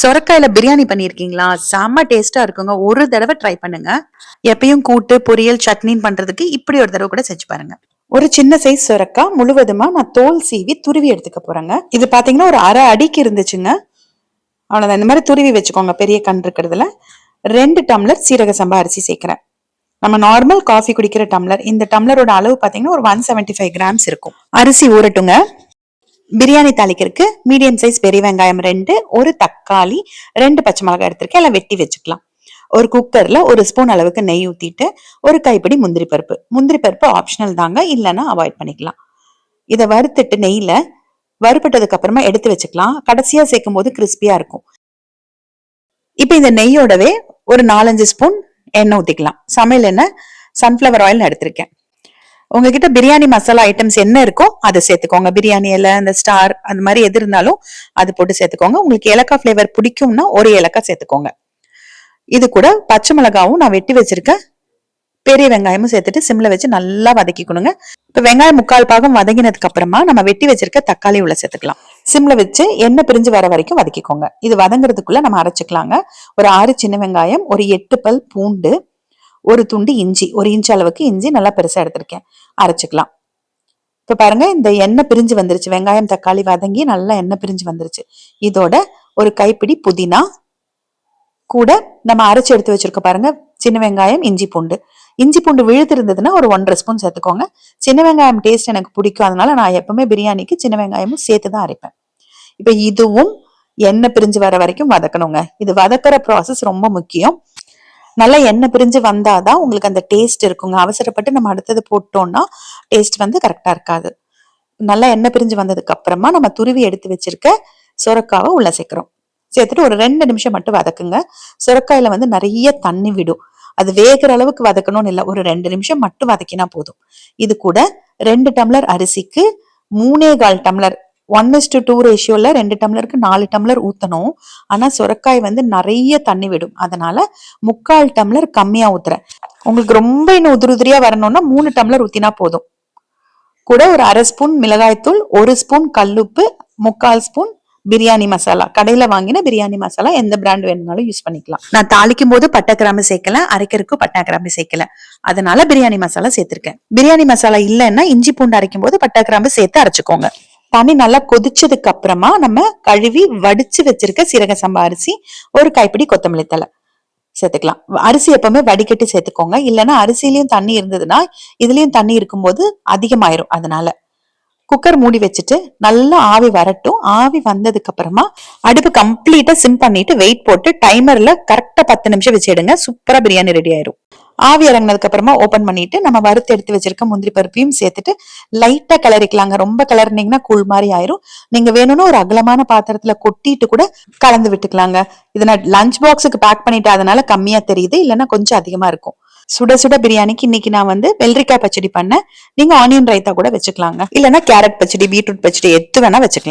சொரக்காயில பிரியாணி பண்ணிருக்கீங்களா? செம்ம டேஸ்டா இருக்குங்க. ஒரு தடவை ட்ரை பண்ணுங்க. எப்பயும் கூட்டு, பொரியல், சட்னின்னு பண்றதுக்கு இப்படி ஒரு தடவை கூட செஞ்சு பாருங்க. ஒரு சின்ன சைஸ் சொரக்கா முழுவதுமா நான் தோல் சீவி துருவி எடுத்துக்க போறேங்க. இது பாத்தீங்கன்னா ஒரு அரை அடிக்கு இருந்துச்சுங்க. அவ்வளவுதான். இந்த மாதிரி துருவி வச்சுக்கோங்க. பெரிய கண் இருக்கிறதுல 2 டம்ளர் சீரக சம்பா அரிசி சேர்க்கிறேன். நம்ம நார்மல் காஃபி குடிக்கிற டம்ளர். இந்த டம்ளரோட அளவு பாத்தீங்கன்னா ஒரு 175 கிராம்ஸ் இருக்கும். அரிசி ஊறட்டுங்க. பிரியாணி தாளிக்கிறதுக்கு மீடியம் சைஸ் பெரிய வெங்காயம் 2, ஒரு தக்காளி, 2 பச்சை மிளகாய் எடுத்திருக்கேன். எல்லாம் வெட்டி வச்சுக்கலாம். ஒரு குக்கர்ல ஒரு ஸ்பூன் அளவுக்கு நெய் ஊத்திட்டு ஒரு கைப்பிடி முந்திரி பருப்பு ஆப்ஷனல் தாங்க, இல்லைன்னா அவாய்ட் பண்ணிக்கலாம். இதை வறுத்துட்டு நெய்ல வறுப்பட்டதுக்கு அப்புறமா எடுத்து வச்சுக்கலாம். கடைசியா சேர்க்கும் போது கிறிஸ்பியா இருக்கும். இப்ப இந்த நெய்யோடவே ஒரு 4-5 ஸ்பூன் எண்ணெய் ஊத்திக்கலாம். சமையல் எண்ணெய் சன்ஃபிளவர் ஆயில் எடுத்திருக்கேன். உங்ககிட்ட பிரியாணி மசாலா ஐட்டம்ஸ் என்ன இருக்கோ அதை சேர்த்துக்கோங்க. பிரியாணி இலை, அந்த ஸ்டார், அந்த மாதிரி எது இருந்தாலும் அது போட்டு சேர்த்துக்கோங்க. உங்களுக்கு ஏலக்காய் ஃபிளேவர் பிடிக்கும்னா ஒரு ஏலக்காய் சேர்த்துக்கோங்க. இது கூட பச்சை மிளகாவும் நான் வெட்டி வச்சிருக்கேன், பெரிய வெங்காயமும் சேர்த்துட்டு சிம்ல வச்சு நல்லா வதக்கிக்கணுங்க. இப்ப வெங்காயம் 3/4 பாகம் வதங்கினதுக்கு அப்புறமா நம்ம வெட்டி வச்சிருக்க தக்காளி உள்ள சேர்த்துக்கலாம். சிம்ல வச்சு எண்ணெய் பிரிஞ்சு வர வரைக்கும் வதக்கிக்கோங்க. இது வதங்குறதுக்குள்ள நம்ம அரைச்சுக்கலாங்க. ஒரு 6 சின்ன வெங்காயம், ஒரு 8 பல் பூண்டு, ஒரு துண்டு இஞ்சி, 1 இன்ச் அளவுக்கு இஞ்சி நல்லா பெருசா எடுத்திருக்கேன், அரைச்சுக்கலாம். இப்ப பாருங்க, இந்த எண்ணெய் பிரிஞ்சு வந்துருச்சு. வெங்காயம் தக்காளி வதங்கி நல்லா எண்ணெய் பிரிஞ்சு வந்துருச்சு. இதோட ஒரு கைப்பிடி புதினா கூட நம்ம அரைச்சு எடுத்து வச்சிருக்க பாருங்க, சின்ன வெங்காயம், இஞ்சி பூண்டு விழுது இருந்ததுன்னா ஒரு 1.5 ஸ்பூன் சேர்த்துக்கோங்க. சின்ன வெங்காயம் டேஸ்ட் எனக்கு பிடிக்கும், அதனால நான் எப்பவுமே பிரியாணிக்கு சின்ன வெங்காயமும் சேர்த்துதான் அரைப்பேன். இப்ப இதுவும் எண்ணெய் பிரிஞ்சு வர வரைக்கும் வதக்கணுங்க. இது வதக்குற ப்ராசஸ் ரொம்ப முக்கியம். நல்லா எண்ணெய் பிரிஞ்சு வந்தாதான் உங்களுக்கு அந்த டேஸ்ட் இருக்குங்க. அவசரப்பட்டு நம்ம அடுத்தது போட்டோம்னா டேஸ்ட் கரெக்டா இருக்காது. நல்லா எண்ணெய் பிரிஞ்சு வந்ததுக்கு அப்புறமா நம்ம துருவி எடுத்து வச்சிருக்க சொரக்காவை உள்ள சேர்க்கிறோம். சேர்த்துட்டு ஒரு 2 நிமிஷம் மட்டும் வதக்குங்க. சொரக்காயில நிறைய தண்ணி விடும். அது வேகிற அளவுக்கு வதக்கணும்னு இல்லை, ஒரு 2 நிமிஷம் மட்டும் வதக்கினா போதும். இது கூட 2 டம்ளர் அரிசிக்கு 3/4 டம்ளர் 1:2 ரேஷியோல 2 டம்ளருக்கு 4 டம்ளர் ஊத்தணும். ஆனா சொரக்காய் நிறைய தண்ணி விடும், அதனால 3/4 டம்ளர் கம்மியா ஊத்துறேன். உங்களுக்கு ரொம்ப இன்னும் உதிரியா வரணும்னா 3 டம்ளர் ஊத்தினா போதும். கூட ஒரு 1/2 ஸ்பூன் மிளகாய்த்தூள், 1 ஸ்பூன் கல்லுப்பு, 3/4 ஸ்பூன் பிரியாணி மசாலா. கடையில வாங்கின பிரியாணி மசாலா எந்த பிராண்ட் வேணும்னாலும் யூஸ் பண்ணிக்கலாம். நான் தாளிக்கும் போது பட்டை கிராம்பு சேர்க்கல, அரைக்கிறதுக்கு பட்டை கிராம்பு சேர்க்கல, அதனால பிரியாணி மசாலா சேர்த்திருக்கேன். பிரியாணி மசாலா இல்லைன்னா இஞ்சி பூண்டு அரைக்கும் போது பட்டை கிராம்பு சேர்த்து அரைச்சுக்கோங்க. தண்ணி நல்லா கொதிச்சதுக்கு அப்புறமா நம்ம கழுவி வடிச்சு வச்சிருக்க சீரக சம்பா அரிசி, ஒரு கைப்பிடி கொத்தமல்லி தழை சேர்த்துக்கலாம். அரிசி எப்பவுமே வடிகட்டி சேர்த்துக்கோங்க, இல்லைன்னா அரிசியிலயும் தண்ணி இருந்ததுன்னா இதுலயும் தண்ணி இருக்கும்போது அதிகமாயிரும். அதனால குக்கர் மூடி வச்சுட்டு நல்லா ஆவி வரட்டும். ஆவி வந்ததுக்கு அப்புறமா அடுப்பு கம்ப்ளீட்டா சிம் பண்ணிட்டு வெயிட் போட்டு டைமர்ல கரெக்டா 10 நிமிஷம் வச்சிடுங்க. சூப்பரா பிரியாணி ரெடி ஆயிரும். ஆவி இறங்கினதுக்கு அப்புறமா ஓபன் பண்ணிட்டு நம்ம வறுத்து எடுத்து வச்சிருக்க முந்திரி பருப்பையும் சேர்த்துட்டு லைட்டா கிளறிக்கலாங்க. ரொம்ப கிளறினீங்கன்னா கூழ் மாதிரி ஆயிரும். நீங்க வேணும்னா ஒரு அகலமான பாத்திரத்துல கொட்டிட்டு கூட கலந்து விட்டுக்கலாங்க. இதை நான் லஞ்ச் பாக்ஸுக்கு பேக் பண்ணிட்டு அதனால கம்மியா தெரியுது, இல்லைன்னா கொஞ்சம் அதிகமா இருக்கும். சுட சுட பிரியாணிக்கு இன்னைக்கு நான் வெள்ளரிக்காய் பச்சடி பண்ணேன். நீங்க ஆனியன் ரைத்தா கூட வச்சுக்கலாங்க, இல்லைன்னா கேரட் பச்சடி, பீட்ரூட் பச்சடி எது வேணா வச்சுக்கலாம்.